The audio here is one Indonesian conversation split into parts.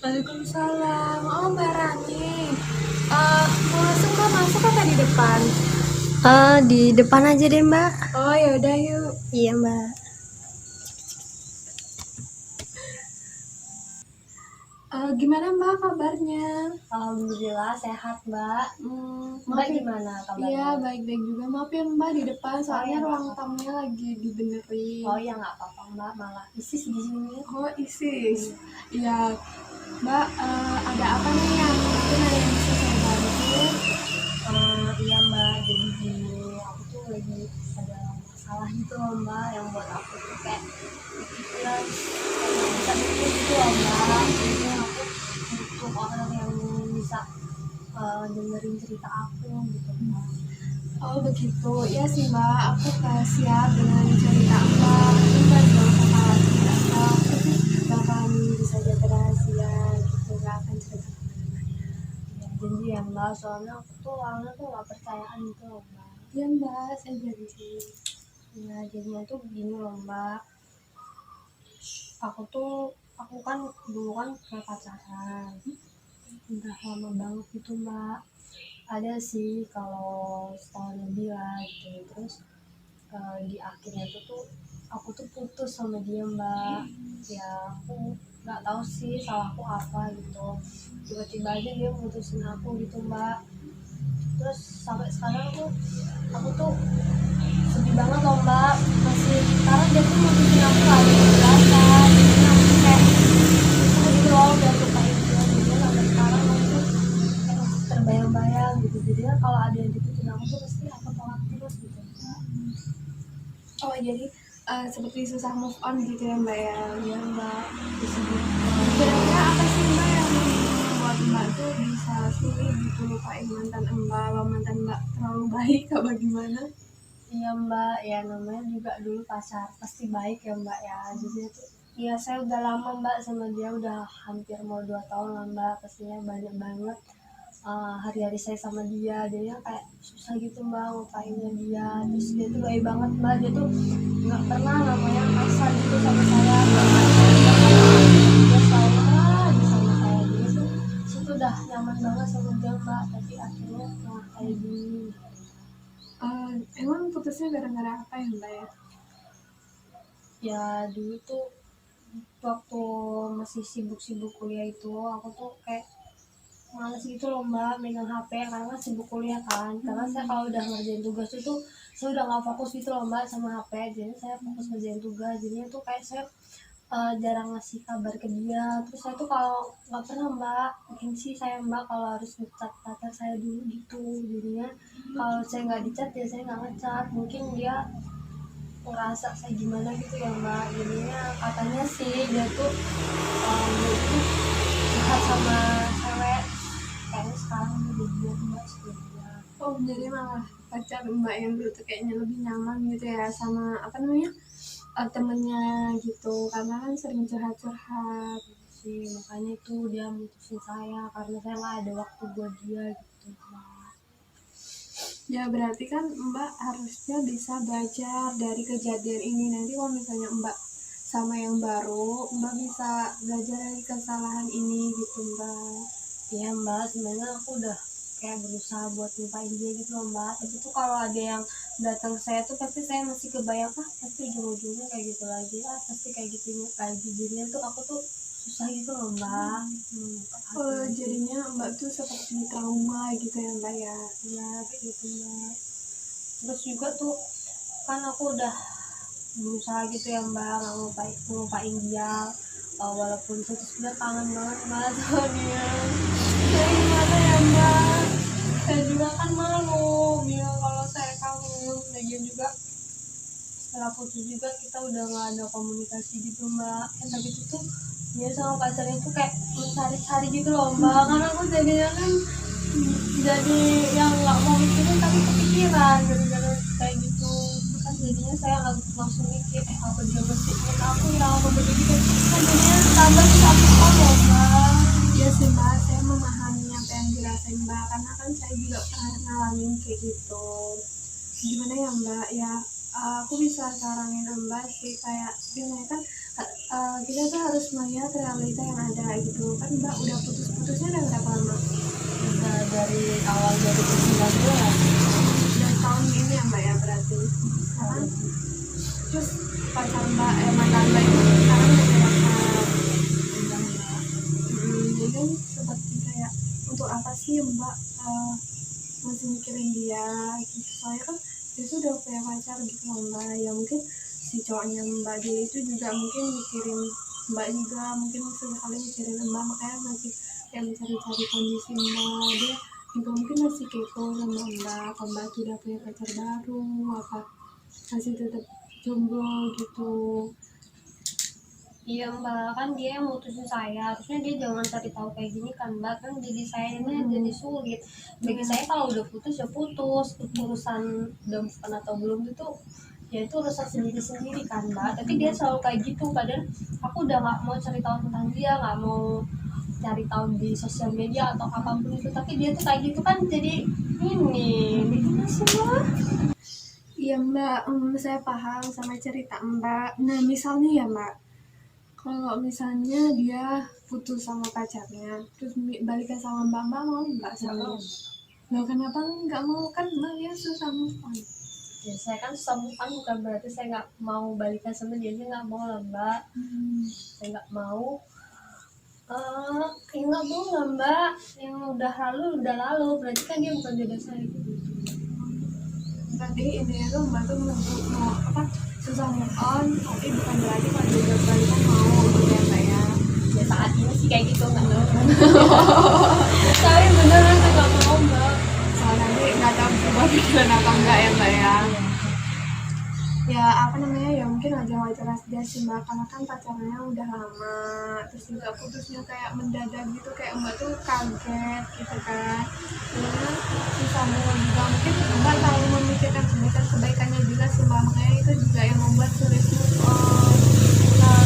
Waalaikumsalam. Oh, Mbak Rani. Mau masuk Mbak, masuk apa di depan? Di depan aja deh Mbak. Oh, yaudah yuk. Iya Mbak. Gimana Mbak kabarnya? Alhamdulillah sehat Mbak. Mbak Maaf ya. gimana kabarnya? Iya, baik-baik juga. Maaf ya Mbak di depan, soalnya iya. ruang tamunya lagi dibenerin. Oh ya nggak apa-apa Mbak, malah isis di sini. Oh, Isis. Iya, Mbak, ada apa nih yang mungkin ada yang bisa saya bantu? Iya Mbak, jadi gini, aku tuh lagi ada masalah gitu loh Mbak, yang buat aku tuh kayak pikiran kayak bisa mikir gitu loh Mbak. Jadi aku butuh orang yang bisa dengerin cerita aku gitu Mbak. Oh begitu, ya sih Mbak, aku siap dengan cerita Mbak. Mbak jangan usah khawatir, aku sih bakalan bisa jaga rahasia gitu, gak akan cerita kemana-mana. Ya, janji ya Mbak, soalnya aku tuh orangnya tuh nggak percayaan gitu loh Mbak. Ya Mbak, saya janji. Ya jadinya tuh begini loh Mbak, aku kan dulu kan pernah pacaran, udah lama banget gitu Mbak. Ada sih kalau setahun lebih lah gitu. Terus di akhirnya tuh aku tuh putus sama dia Mbak. Ya aku nggak tahu sih salahku apa gitu, tiba-tiba aja dia mutusin aku gitu Mbak. Terus sampai sekarang tuh aku tuh sedih banget loh Mbak, masih karena dia tuh mutusin aku gak ada kejelasan. Jadinya aku tuh kayak susah gitu loh udah lupain dia. Jadinya sampai sekarang aku tuh kayak masih terbayang-bayang gitu. Jadinya kalau ada yang deketin aku tuh pasti aku tolak terus gitu Mbak. Oh jadi seperti susah move on gitu ya Mbak ya? Iya Mbak, disebut Kira-kira apa sih Mbak yang membuat Mbak tuh bisa sulit gitu lupain mantan Mbak? Kalau mantan Mbak terlalu baik apa gimana? iya Mbak, ya namanya juga dulu pacar pasti baik ya Mbak ya. Jadi tuh ya saya udah lama Mbak sama dia, udah hampir mau 2 tahun lah Mbak. Pastinya banyak banget hari-hari saya sama dia. Jadinya kayak susah gitu Mbak ngupainnya dia. Terus dia tuh baik banget Mbak, dia tuh nggak pernah namanya kasar gitu sama saya. Dia selalu aja sama saya. Dia tuh situ udah nyaman banget sama dia Mbak, tapi akhirnya malah kayak gini. Emang putusnya gara-gara apa ya Mbak ya? Ya dulu tuh waktu masih sibuk-sibuk kuliah itu aku tuh kayak males gitu loh Mbak megang HP karena sibuk kuliah kan. Karena saya kalau udah ngerjain tugas itu saya udah nggak fokus gitu loh Mbak sama HP, jadi saya fokus ngerjain tugas. Jadinya tuh kayak saya jarang ngasih kabar ke dia. Terus saya tuh kalau nggak pernah Mbak gengsi saya Mbak kalau harus ngecat pacar saya dulu gitu. Jadinya kalau saya nggak dicat ya saya nggak ngecat. Mungkin dia ngerasa saya gimana gitu ya Mbak. Jadinya katanya sih dia tuh dia itu jahat sama cewek. Kayaknya sekarang dia udah diam Mbak sebenarnya. Oh jadi malah pacar Mbak yang dulu tuh kayaknya lebih nyaman gitu ya sama apa namanya temennya gitu karena kan sering curhat-curhat. Sih makanya itu dia mutusin saya karena saya nggak ada waktu buat dia gitu Mbak. Ya berarti kan Mbak harusnya bisa belajar dari kejadian ini. Nanti kalau misalnya Mbak sama yang baru, Mbak bisa belajar dari kesalahan ini gitu Mbak. Iya Mbak, sebenarnya aku udah kayak berusaha buat lupain dia gitu loh Mbak. Tapi tuh kalau ada yang datang ke saya tuh pasti saya masih kebayang pasti ujung-ujungnya kayak gitu lagi, pasti kayak gitu lagi. Jadinya tuh aku tuh susah gitu loh Mbak. Jadinya Mbak tuh seperti trauma gitu ya Mbak ya. Ya kayak gitu Mbak. Terus juga tuh kan aku udah berusaha gitu ya Mbak ngelupain dia, walaupun saya tuh sebenarnya kangen banget Mbak sama dia. Saya gimana ya Mbak? Saya juga kan malu bilang kalau saya kangen. Lagian juga setelah putus juga kita udah nggak ada komunikasi gitu Mbak. Tapi itu tuh dia sama pacarnya tuh kayak mencari-cari gitu loh Mbak. Karena aku jadinya kan jadi yang nggak mau mikirin tapi kepikiran gara-gara kayak gitu. Kan jadinya saya langsung mikir apa dia masih ingat aku ya apa begitu. Kan jadinya tambah sakit loh Mbak. Ya sih Mbak, saya memahami apa yang dirasain Mbak karena kan saya juga pernah ngalamin kayak gitu. Gimana ya Mbak ya, aku bisa saranin Mbak sih kayak gimana kan kita tuh harus melihat realita yang ada gitu kan. Mbak udah putusnya udah berapa lama? Udah dari awal 2019. Dari tahun ini ya Mbak ya berarti kan. Terus pacar Mbak mantan Mbak itu sekarang udah berapa? Jadi kan seperti kayak untuk apa sih Mbak masih mikirin dia gitu, soalnya kan dia tuh udah punya pacar gitu loh Mbak. Ya mungkin si cowoknya Mbak dia itu juga mungkin mikirin Mbak juga, mungkin sesekali mikirin Mbak, makanya masih kayak mencari-cari kondisi Mbak. Dia juga mungkin masih kepo sama Mbak, kalau Mbak tuh udah punya pacar baru apa masih tetap jomblo gitu. Iya mbak, kan dia yang mutusin saya, harusnya dia jangan cari tahu kayak gini kan mbak, kan jadi saya ini jadi sulit. Bagi saya kalau udah putus ya putus, urusan udah bukan atau belum itu ya itu urusan sendiri kan mbak. Tapi dia selalu kayak gitu, padahal aku udah nggak mau cari tahu tentang dia, nggak mau cari tahu di sosial media atau apapun itu, tapi dia tuh kayak gitu kan, jadi ini bikin semua. Iya Mbak, saya paham sama cerita Mbak. Nah misalnya ya Mbak, kalau misalnya dia putus sama pacarnya, terus balikan sama Mbak, Mbak mau nggak sama dia? Loh kenapa nggak mau, kan Mbak dia susah move on. Ya saya kan susah move on bukan berarti saya nggak mau balikan sama dia, nggak mau lah mbak. Saya nggak mau. Ya nggak mau lah mbak, yang udah lalu berarti kan dia bukan jodoh saya gitu. Berarti intinya tuh Mbak tuh mau apa, susah move on, tapi bukan berarti kalau dia balikan mau gitu ya Mbak ya. Ya saat ini sih kayak gitu nggak tahu. Tapi beneran saya nggak mau mbak. Soalnya nanti nggak tahu berubah pikiran apa enggak ya Mbak ya. Ya apa namanya, ya mungkin wajar-wajar aja sih Mbak, karena kan pacarnya udah lama, terus juga putusnya kayak mendadak gitu, kayak Mbak tuh kaget gitu kan. Karena susah juga, mungkin Mbak terlalu memikirkan kebaikannya juga sih Mbak, makanya itu juga yang membuat sulit move on.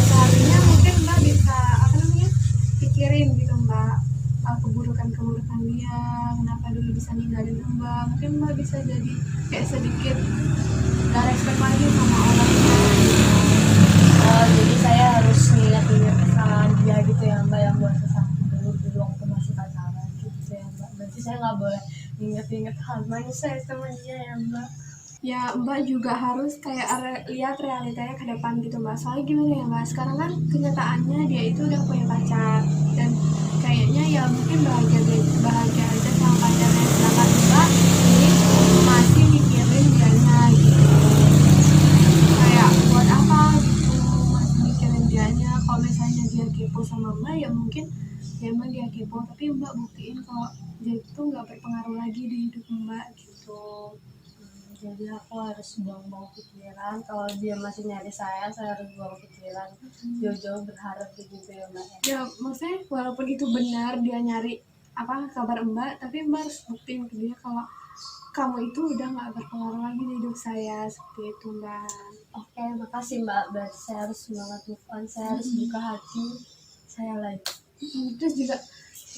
Seharusnya mungkin Mbak bisa apa namanya, pikirin gitu Mbak, keburukan dia, kenapa dulu bisa ninggalin Mbak. Mungkin Mbak bisa jadi kayak sedikit gak respect lagi sama orangnya. Jadi saya harus ingat-ingat kesalahan dia gitu ya mbak, yang buat saya dulu waktu masih pacaran gitu ya mbak. Berarti saya nggak boleh ingat-ingat hal manis saya sama dia ya mbak. Ya Mbak juga harus kayak lihat realitanya ke depan gitu Mbak, soalnya gimana ya Mbak, sekarang kan kenyataannya dia itu udah punya pacar dan kayaknya ya mungkin bahagia aja sama pacarnya, sedangkan Mbak ini masih mikirin dianya gitu. Kayak buat apa gitu masih mikirin dianya, kalau misalnya dia kepo sama Mbak ya mungkin ya emang dia kepo, tapi Mbak buktiin kalau dia itu nggak berpengaruh lagi di hidup Mbak gitu. Jadi aku harus buang-buang pikiran, kalau dia masih nyari saya harus buang pikiran, jauh-jauh berharap gitu ya mbak ya. Ya maksudnya walaupun itu benar dia nyari apa kabar Mbak, tapi Mbak harus buktiin ke dia kalau kamu itu udah nggak berpengaruh lagi di hidup saya, seperti itu Mbak. Oke, makasih mbak, berarti saya harus semangat move on, saya harus buka hati saya lagi. Terus juga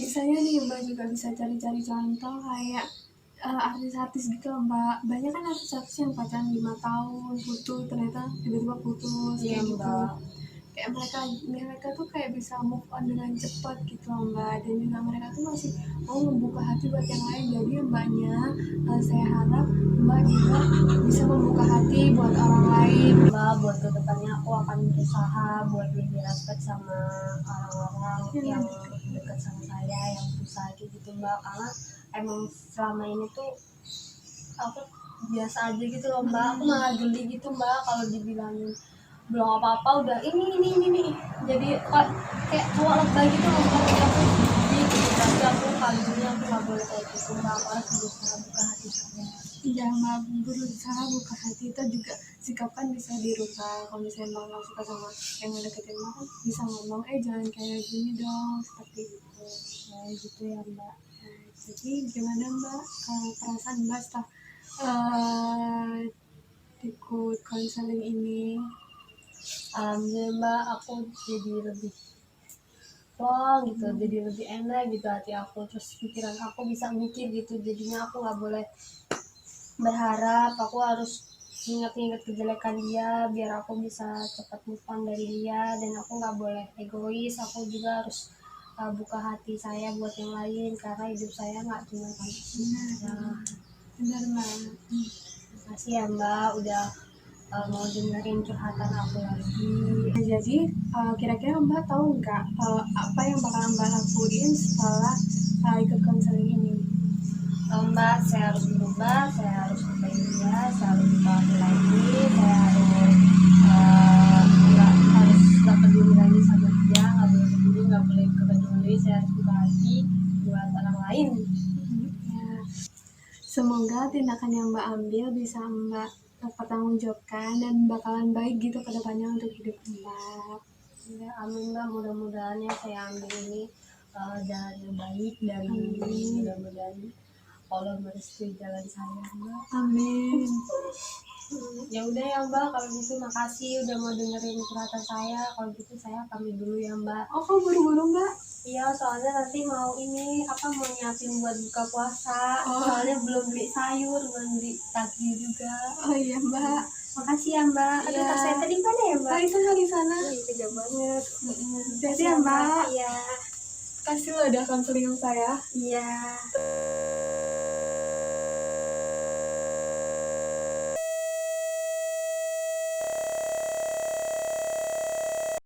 misalnya nih Mbak juga bisa cari-cari contoh kayak artis-artis gitu loh Mbak, banyak kan artis-artis yang pacaran 5 tahun putus, ternyata tiba-tiba putus Iya kayak gitu. mbak. Kayak mereka tuh kayak bisa move on dengan cepat gitu loh Mbak, dan juga mereka tuh masih mau membuka hati buat yang lain. Jadi Mbaknya saya harap Mbak juga bisa membuka hati buat orang lain Mbak, buat kedepannya aku akan berusaha buat lebih respect sama orang-orang yang dekat sama saya, yang berusaha gitu mbak, karena emang selama ini tuh aku biasa aja gitu loh mbak. Aku malah geli gitu mbak kalau dibilangin belum apa-apa udah ini jadi kayak cowok lebay gitu loh mbak. Aku gitu, tapi aku kali ini aku nggak boleh kayak gitu mbak, aku harus berusaha buka hati saya. ya Mbak, berusaha buka hati itu juga sikap kan bisa dirubah. Kalau misalnya Mbak nggak suka sama yang ngedeketin Mbak kan bisa ngomong jangan kayak gini dong, seperti itu. Kayak gitu ya mbak. Jadi gimana Mbak perasaan Mbak setelah ikut konseling ini? Alhamdulillah mbak, aku jadi lebih plong gitu, jadi lebih enak gitu hati aku, terus pikiran aku bisa mikir gitu, jadinya aku nggak boleh berharap, aku harus ingat-ingat kejelekan dia biar aku bisa cepat move on dari dia, dan aku nggak boleh egois, aku juga harus buka hati saya buat yang lain karena hidup saya nggak cuma kamu. Nah, Benar banget. makasih ya Mbak udah mau dengerin curhatan aku lagi. Nah, jadi kira-kira Mbak tahu nggak apa yang bakal Mbak lakuin setelah ikut konseling ini? Mbak, saya harus berubah, saya harus lupain dia, saya harus buka hati lagi, saya harus nggak peduli lagi sama dia, nggak boleh peduli, saya harus buka hati buat orang lain. Ya. Semoga tindakan yang Mbak ambil bisa Mbak pertanggungjawabkan dan bakalan baik gitu ke depannya untuk hidup Mbak. Ya, amin Mbak, mudah-mudahan yang saya ambil ini jalan yang baik dari Amin. mudah-mudahan Allah merestui jalan saya Mbak. Amin. Ya udah ya Mbak, kalau gitu makasih udah mau dengerin curhatan saya. Kalau gitu saya pamit dulu ya Mbak. Oh, kok buru-buru Mbak? Iya, soalnya nanti mau mau nyiapin buat buka puasa. Oh. Soalnya belum beli sayur, belum beli takjil juga. Oh iya Mbak. Makasih ya Mbak. Aduh, Iya. tas saya tadi mana ya Mbak? Oh, itu nggak di sana. Kejam banget. Jadi ya Mbak. Iya. Kasih lo ada konseling saya. Iya.